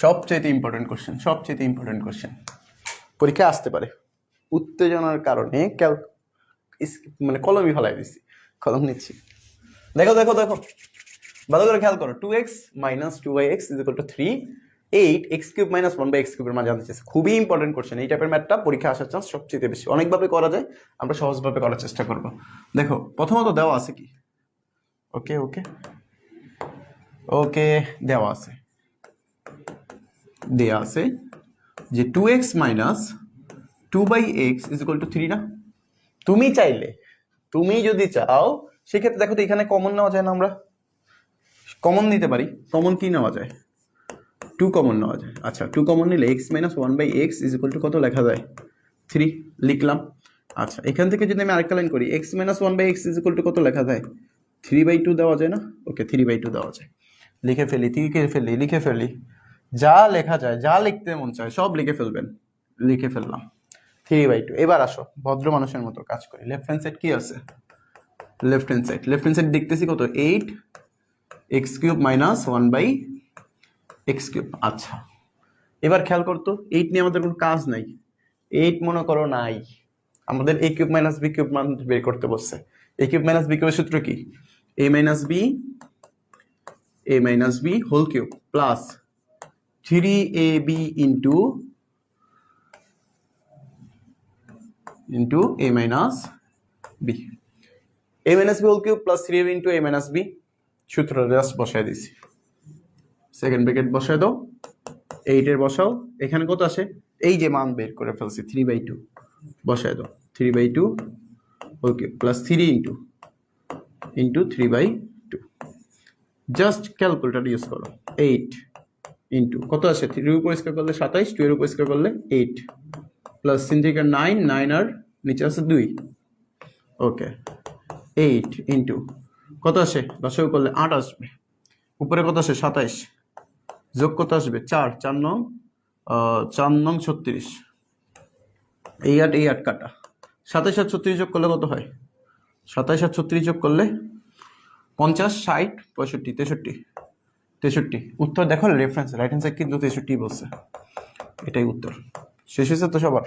সবচেয়ে important question পরীক্ষা আসতে পারে। উত্তেজনার কারণে মানে কলমই ফেলাই দিচ্ছি, কলম নিচ্ছি। দেখো ভালো করে খেয়াল করো। 2x - 2y(x) = 3, 8x³ - 1/x³ এর মান জানতে চাইছে। খুবই ইম্পর্টেন্ট কোশ্চেন। এই টাইপের ম্যাথটা পরীক্ষা আসার চান্স সবচেয়ে বেশি। অনেকভাবে করা যায়, আমরা সহজভাবে করার চেষ্টা করব। দেখো প্রথমত দেওয়া আছে কি, ওকে দেওয়া আছে যে 2x - 2/x = 3 না? তুমি যদি চাও সেক্ষেত্রে দেখো তো এখানে কমন নেওয়া যায় না? আমরা কমন নিতে পারি। কমন কি নেওয়া যায়? 2 কমন নেওয়া যায়। আচ্ছা 2 কমন নিলে x - 1/x = কত লেখা যায়? 3 লিখলাম। আচ্ছা এখান থেকে যদি আমি আরেকটা লাইন করি, x - 1/x = কত লেখা যায়? 3/2 দেওয়া যায় না? ওকে 3/2 দেওয়া যায়। লিখে ফেলি। যা লেখা যায়, যা লিখতে মন চায় সব লিখে ফেলবেন। লিখে ফেললাম 3/2। এবার আসো ভদ্র মানুষের মতো কাজ করি। লেফট হ্যান্ড সাইড কি আছে? লেফট হ্যান্ড সাইড দেখতেছি কত? 8x³ - 1/x³। আচ্ছা এবার খেয়াল করতো, 8 নিয়ে আমাদের কোনো কাজ নাই। 8 মনে করো নাই, আমাদের a³ - b³ মান বের করতে বলছে। a³ - b³ সূত্র কি? a - b whole cube plus 3ab into a - b। a - b whole cube plus 3ab into a - b সূত্রটা জাস্ট বসায় দিছি। সেকেন্ড ব্র্যাকেট বসায় দাও, 8 এর বসাও। এখানে কত আসে? এই যে মান বের করে ফেলছি 3/2 বসায় দাও। 3/2 whole cube plus 3 into 3/2। Just calculator use করো। 8 ইন্টু কত আসে? 3 এর উপর স্কয়ার করলে 27, 2 এর উপর স্কয়ার করলে 8 প্লাস 3 থেকে 9 আর নিচে আছে 2। ওকে 8 ইন্টু কত আসে? 10 করলে 8 আসবে। উপরে কত আসে? 27 যোগ কত আসবে? 4 নং 36। এই 8 কাটা। 27 আর 36 যোগ করলে কত হয়? 27 আর 36 যোগ করলে 50, 60, 65, 63। উত্তর দেখো রেফারেন্স রাইট হ্যান্ড সাইড কিন্তু 63 বলছে। এটাই উত্তর। শেষ হয়েছে তো সবার?